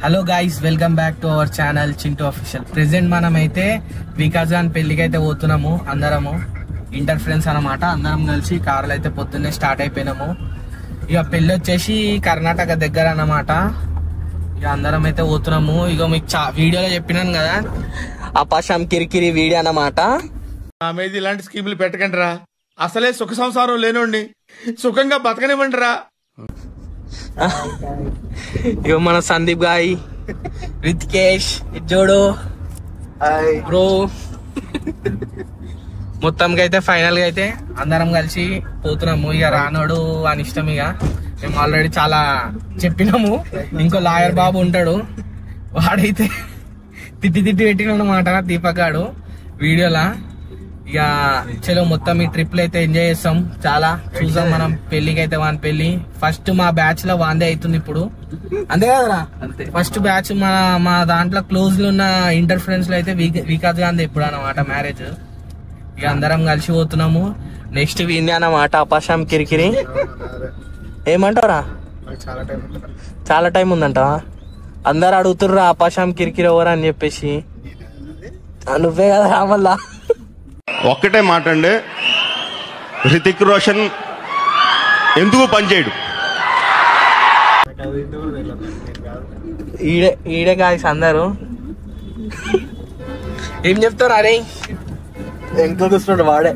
Hello guys, welcome back to our channel Chintu official. Present మనం అయితే Vikas gone పెళ్లికి అయితే పోతున్నాము. అందరము ఇంటర్ ఫ్రెండ్స్ అనమాట. అందరం కలిసి కార్లు అయితే పొద్దున్నే స్టార్ట్ అయిపోయినాము. ఇక పెళ్లి వచ్చేసి కర్ణాటక దగ్గర అన్నమాట. ఇక అందరం అయితే పోతున్నాము. ఇక మీకు వీడియోలో చెప్పినాను కదా, అపాషం కిరికిరి వీడియో అన్నమాట. మీద ఇలాంటి స్కీములు పెట్టకండి రా. అసలే సుఖ సంసారం లేనండి, సుఖంగా బతకనివ్వండి రా. ఇక మన సందీప్ గాయ్, రితికేష్, జోడో బ్రో, మొత్తంగా అయితే ఫైనల్ గా అయితే అందరం కలిసి పోతున్నాము. ఇక రానోడు అని ఇష్టం. ఇక మేము ఆల్రెడీ చాలా చెప్పినాము. ఇంకో లాయర్ బాబు ఉంటాడు, వాడైతే తిట్టి పెట్టినాడు అన్నమాట దీపక్ గాడు వీడియోలా. ఇక చలో మొత్తం ఈ ట్రిప్ లో అయితే ఎంజాయ్ చేస్తాం, చాలా చూసాం మనం. పెళ్లికి అయితే వాని పెళ్లి ఫస్ట్ మా బ్యాచ్ లో వాందే అవుతుంది ఇప్పుడు, అంతే కదరా? ఫస్ట్ బ్యాచ్ మా దాంట్లో క్లోజ్ లో ఉన్న ఇంటర్ ఫ్రెండ్స్ లో అయితే వికాస్ గాంధీ ఇప్పుడు అన్నమాట మ్యారేజ్. ఇక అందరం కలిసి పోతున్నాము. నెక్స్ట్ వీంది అన్నమాట అపాషం కిరికిరి. ఏమంటారా? చాలా టైం ఉందంట. అందరు అడుగుతుర్రా అపాషం కిరికిరి ఎవరు అని చెప్పేసి. నువ్వే కదా రామల్లా. ఒక్కటే మాట అండి, హృతిక్ రోషన్ ఎందుకు పనిచేయడు? ఈడే గాయస్ అందరు ఏం చెప్తారు? అరే ఇంట్లో కూర్చున్నాడు వాడే,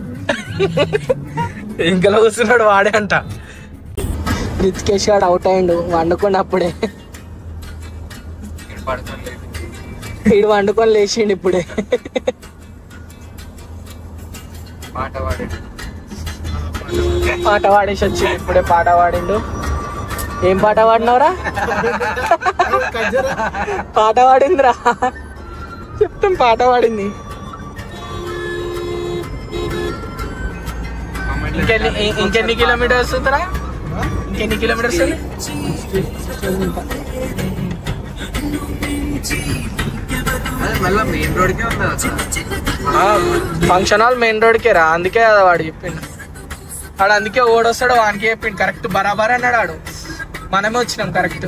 ఇంకలో కూర్చున్నాడు వాడే అంట. రితికేష్ గాడు అవుట్ అయ్యిండు వండుకొని అప్పుడే. ఈడు వండుకొని లేచిండు ఇప్పుడే. పాట పాడేసి వచ్చిండు ఇప్పుడే. పాట పాడిండు. ఏం పాట పాడినవరా? పాట పాడిందిరా, చెప్తాం. పాట పాడింది. ఇంకెన్ని కిలోమీటర్స్ వస్తుందిరా? ఇంకెన్ని కిలోమీటర్స్? ఫంక్షన్ హాల్ మెయిన్ రోడ్కే రా, అందుకే కదా వాడు చెప్పిండు. వాడు అందుకే ఓడొస్తాడు వానికి చెప్పిండు. కరెక్ట్ బరాబర్ అన్నాడు వాడు. మనమే వచ్చినాం కరెక్ట్.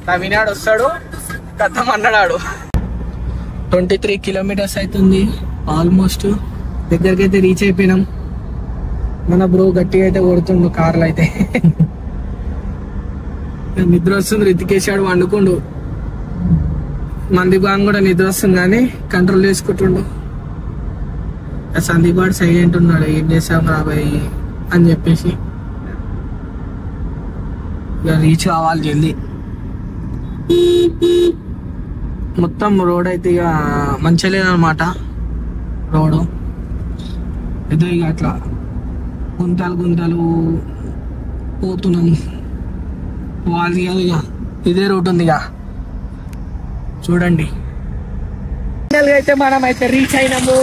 నవీనాడు వస్తాడు కథం అన్నాడు. 23 కిలోమీటర్స్ అవుతుంది ఆల్మోస్ట్. దగ్గరికి అయితే రీచ్ అయిపోయినాం. మన బ్రో గట్టిగా అయితే కొడుతుండు కార్లు అయితే. నిద్ర వస్తుంది. రితికేశాడు వండుకుండు. మందీప్ గాన్ కూడా నిద్ర వస్తుంది కానీ కంట్రోల్ చేసుకుంటుండు. సందీప్ గాడు సైలెంట్ ఉన్నాడు, ఏం చేసాం రాబాయి అని చెప్పేసి. ఇక రీచ్ కావాలి జల్దీ. మొత్తం రోడ్ అయితే ఇక మంచిగా లేదనమాట. రోడ్డు ఏదో ఇక అట్లా గుంతలు పోతున్నాం. వాళ్ళు కాదు, ఇక ఇదే రూట్ ఉంది. ఇక చూడండి. అయితే మనం అయితే రీచ్ అయినాము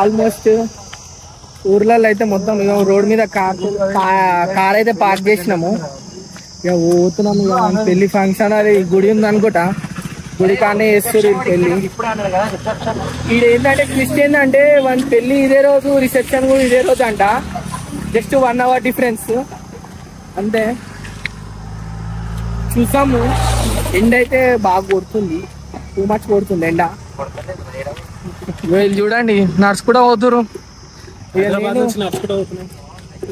ఆల్మోస్ట్. ఊర్లలో అయితే మొత్తం ఇక రోడ్ మీద కార్ అయితే పార్క్ చేసినాము. ఇక పోతున్నాము. ఇక పెళ్లి ఫంక్షన్ అది గుడి ఉంది అనుకుంటా, గుడి కానే చేస్తారు పెళ్లి. ఈడ ఏంటంటే ట్విస్ట్ ఏంటంటే వాళ్ళ పెళ్లి ఇదే రోజు, రిసెప్షన్ కూడా ఇదే రోజు అంట. జస్ట్ 1 hour డిఫరెన్స్ అంతే. చూసాము. ఎండ అయితే బాగా కొడుతుంది, టూ మచ్ కొడుతుంది ఎండ. వీళ్ళు చూడండి నడుచుకుంటూ పోతురు.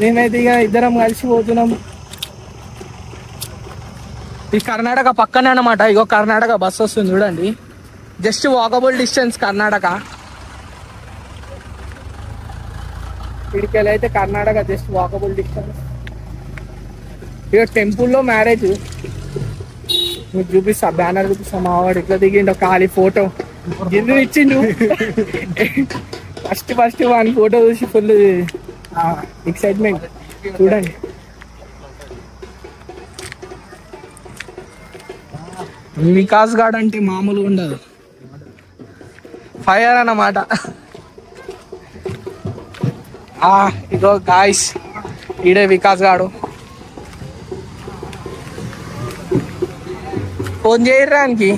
మేమైతే ఇక ఇద్దరం కలిసి పోతున్నాం. ఈ కర్ణాటక పక్కనే అన్నమాట. ఇగో కర్ణాటక బస్ వస్తుంది చూడండి. Just walkable distance Karnataka. ఇక్కడికి అయితే కర్ణాటక జస్ట్ వాకబుల్ డిస్టెన్స్. ఇక టెంపుల్లో మ్యారేజ్ మీకు చూపిస్తా, బ్యానర్ చూపిస్తా. మావాడు ఇట్లా దిగిండు ఖాళీ ఫోటో ఎందుకు ఇచ్చిండు. ఫస్ట్ వాని ఫోటో చూసి ఫుల్ ఎక్సైట్మెంట్. చూడండి వికాస్ గాడ్ అంటే మామూలుగా ఉండదు, ఫైర్ అన్నమాట. ఇగో గాయ్స్, ఈడే వికాస్ గాడు. ఫోన్ చేయడానికి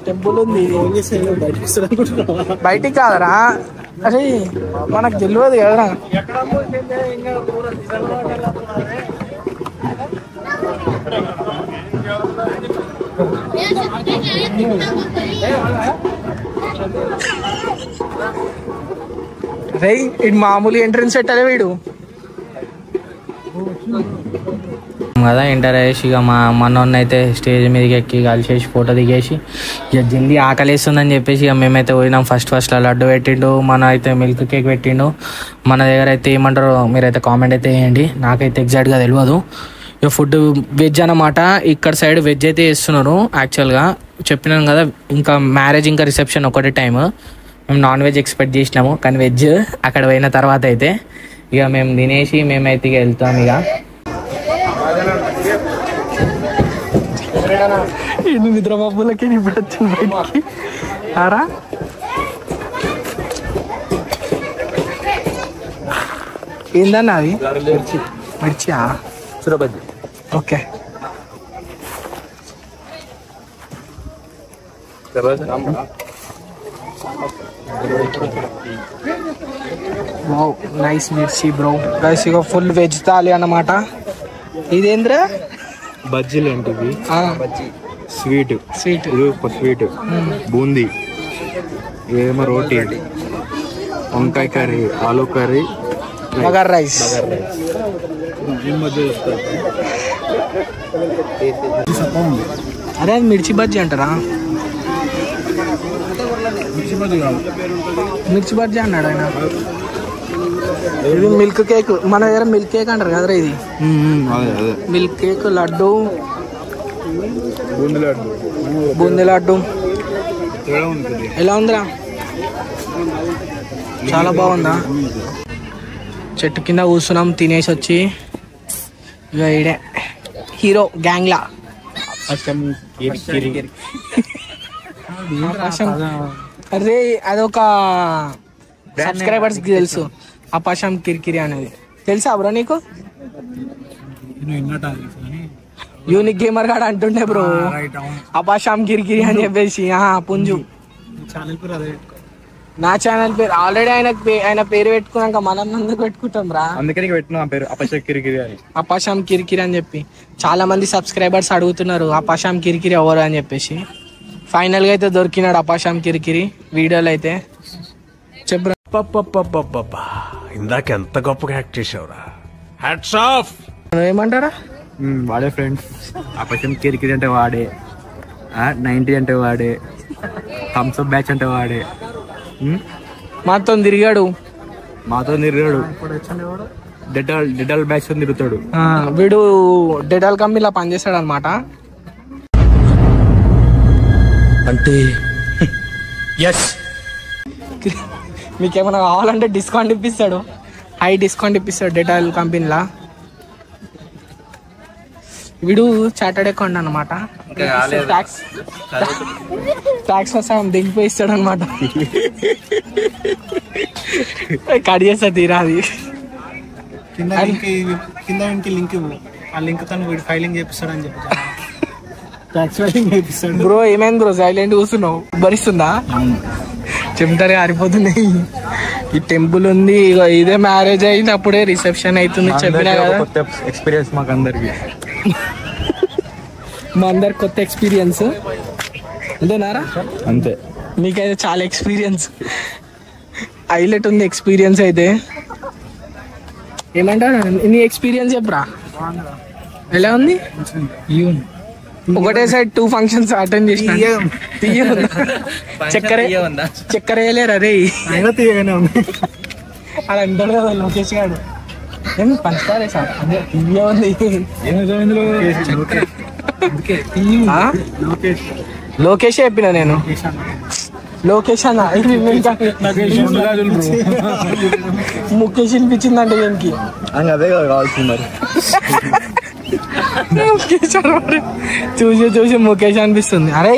టెంపుల్ ఉంది. బయటికి కాదరా, అరే మనకు తెలియదు కదరా. రే ఇది మామూలు ఎంట్రన్స్ పెట్టాలి వీడు కదా. ఇంటర్ వేసి ఇక మా మనోన్న అయితే స్టేజ్ మీదకి ఎక్కి కలిసేసి ఫోటో దిగేసి ఇక జల్దీ ఆకలిస్తుందని చెప్పేసి ఇక మేమైతే పోయినాం. ఫస్ట్ లడ్డు పెట్టిండు, మన అయితే మిల్క్ కేక్ పెట్టిండు. మన దగ్గర అయితే ఏమంటారో మీరైతే కామెంట్ అయితే వేయండి, నాకైతే ఎగ్జాక్ట్గా తెలియదు. ఇక ఫుడ్ వెజ్ అన్నమాట. ఇక్కడ సైడ్ వెజ్ అయితే వేస్తున్నారు. యాక్చువల్గా చెప్పినాను కదా, ఇంకా మ్యారేజ్ ఇంకా రిసెప్షన్ ఒకటే టైం. మేము నాన్ వెజ్ ఎక్స్పెక్ట్ చేసినాము, కానీ వెజ్ అక్కడ పోయిన తర్వాత అయితే ఇక మేము తినేసి మేమైతే ఇక వెళ్తాం. ఇక నిద్ర బాబులకి ఇప్పుడు వచ్చింది బయటికి. ఆరా ఏందన్నా అది? మిర్చియా? సురబజ్జి. ఓకే. నైస్ మిర్చి బ్రో. గైస్ ఇక ఫుల్ వెజ్ థాలి అన్నమాట. ఇదేంద్రా? బజ్జీలు ఏంటివి? స్వీట్ స్వీట్ స్వీట్ బూందీ, ఏమో రోటీ, వంకాయ కర్రీ, ఆలూ కర్రీ, బగార్ రైస్. అదే అది మిర్చి బజ్జీ అంటారా? మిర్చి బజ్జీ అన్నాడు ఆయన. ఇది మిల్క్ కేక్, మన దగ్గర మిల్క్ కేక్ అంటారు కదరా. ఇది మిల్క్ కేక్, లడ్డు, బూందీ లడ్డు. ఎలా ఉందిరా? చాలా బాగుందా? చెట్టు కింద కూర్చున్నాం తినేసి వచ్చి. ఇక ఈడే హీరో గ్యాంగ్లా. అరే అదొక సబ్స్క్రైబర్స్ కి తెలుసు, అపాషం కిరికిరి అనేది. తెలుసా బ్రో నీకు? యూనిక్ గేమర్ గాడు అంటుండే బ్రో అపాషం కిరికిరి అని చెప్పేసి. పుంజు నా ఛానల్ పేరు. ఆల్రెడీ ఆయన పేరు పెట్టుకున్నాక మనం ఎందుకు పెట్టుకుంటాం రా? అందుకని పెట్టిన పేరు అపాషం కిరికిరి అని. అపాషం కిరికిరి అని చెప్పి చాలా మంది సబ్స్క్రైబర్స్ అడుగుతున్నారు అపాషం కిరికిరి ఎవరు అని చెప్పేసి. ఫైనల్ గా అయితే దొరికినాడు అపాషం కిరికిరి వీడియోలో అయితే. చెప్పు ఇందాక ఎంత గొప్పగా యాక్ట్ చేసావురా, హ్యాట్స్ ఆఫ్. ఏమంటారా? వాడే ఫ్రెండ్స్. అపాషం కిరికిరి అంటే వాడే, 90 అంటే వాడే, థమ్స్అప్ బ్యాచ్ అంటే వాడే. మాతో తిరిగాడు, డెటాల్ బ్యాచ్ తిరుగుతాడు. వీడు డెటాల్ కంపెనీలో పనిచేస్తాడు అనమాట. అంటే ఎస్, మీకేమైనా కావాలంటే డిస్కౌంట్ ఇప్పిస్తాడు, హై డిస్కౌంట్ ఇప్పిస్తాడు డెటాల్ కంపెనీలా. వీడు చార్టర్డ్ అకౌంట్ అనమాట. ట్యాక్స్ కోసం దిగిపోయి ఇస్తాడు అనమాట. కట్ చేస్తా తీరా అది. కింద లింక్ ఆ లింక్ తను వీడు ఫైలింగ్ చేపిస్తాడు అని చెప్పి ట్యాక్స్ ఫైలింగ్ చేపిస్తాడు. బ్రో ఏమైంది బ్రో సైలెంట్ కూర్చున్నావు? భరిస్తుందా? చెప్తారు ఆరిపోతున్నాయి. ఈ టెంపుల్ ఉంది, ఇదే మ్యారేజ్ అయింది, అప్పుడే రిసెప్షన్ అవుతుంది. చెప్పినా కదా ఎక్స్పీరియన్స్ మాకు అందరికి. మా అందరికి కొత్త ఎక్స్పీరియన్స్ అంతేనారా? అంతే. నీకైతే చాలా ఎక్స్పీరియన్స్, హైలైట్ ఉంది ఎక్స్పీరియన్స్ అయితే. ఏమంటారు నీ ఎక్స్పీరియన్స్ చెప్పరా? ఎలా ఉంది? ఒకటే సైడ్ 2 ఫంక్షన్స్ అటెండ్ చేసిన. చక్కెర వేయలేరా రే? తీయగానే ఉంది. అలా అంటాడు కదా లోకేష్ గారు. ఏం పంచుతారే సార్? అదే తీయ ఉంది. లోకేష్ చెప్పిన నేను. లోకేష్ అన్న ముఖేష్ వినిపించిందంటే దీనికి. అదే కదా కావాల్సింది మరి. చూసి ముఖేష్ అనిపిస్తుంది. అరే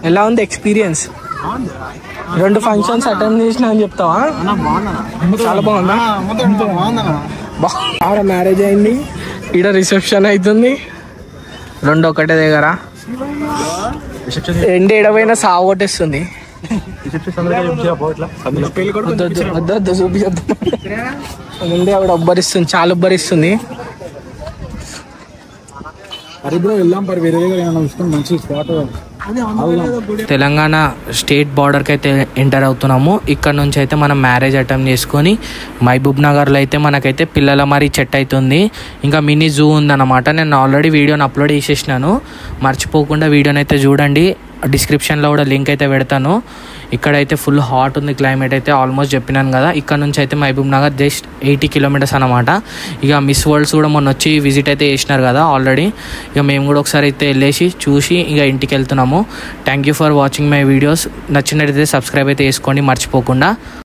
ఎలా ఉంది ఎక్స్పీరియన్స్? 2 ఫంక్షన్స్ అటెండ్ చేసిన అని చెప్తావా? చాలా బాగుందా? బాగా మ్యారేజ్ అయింది, ఈడ రిసెప్షన్ అవుతుంది, 2 ఒకటే దగ్గర. ఎండి ఎడపోయినా సాగు కొట్టేస్తుంది. వద్దు చూపించద్దు. ముందే ఆవిడ ఉబ్బరిస్తుంది, చాలా ఉబ్బరిస్తుంది. అరే బ్రో వెళ్దాం పరి వేరే దగ్గర ఏమైనా చూసుకొని మంచి స్పాట్ తెలంగాణ స్టేట్ బార్డర్కి అయితే ఎంటర్ అవుతున్నాము. ఇక్కడ నుంచి అయితే మనం మ్యారేజ్ అటెంప్ట్ చేసుకొని మహబూబ్ నగర్లో అయితే మనకైతే పిల్లల మరి చెట్ అవుతుంది. ఇంకా మినీ జూ ఉందన్నమాట. నేను ఆల్రెడీ వీడియోని అప్లోడ్ చేసేసినాను, మర్చిపోకుండా వీడియోని అయితే చూడండి. డిస్క్రిప్షన్లో కూడా లింక్ అయితే పెడతాను. ఇక్కడైతే ఫుల్ హాట్ ఉంది క్లైమేట్ అయితే, ఆల్మోస్ట్ చెప్పినాను కదా. ఇక్కడ నుంచి అయితే మహబూబ్ నగర్ జస్ట్ 80 కిలోమీటర్స్ అనమాట. ఇక మిస్ వరల్డ్స్ కూడా మొన్న వచ్చి విజిట్ అయితే చేసినారు కదా ఆల్రెడీ. ఇక మేము కూడా ఒకసారి అయితే వెళ్ళేసి చూసి ఇక ఇంటికి వెళ్తున్నాము. Thank you for watching my videos. నచ్చినట్టయితే సబ్స్క్రైబ్ అయితే చేసుకోండి మర్చిపోకుండా.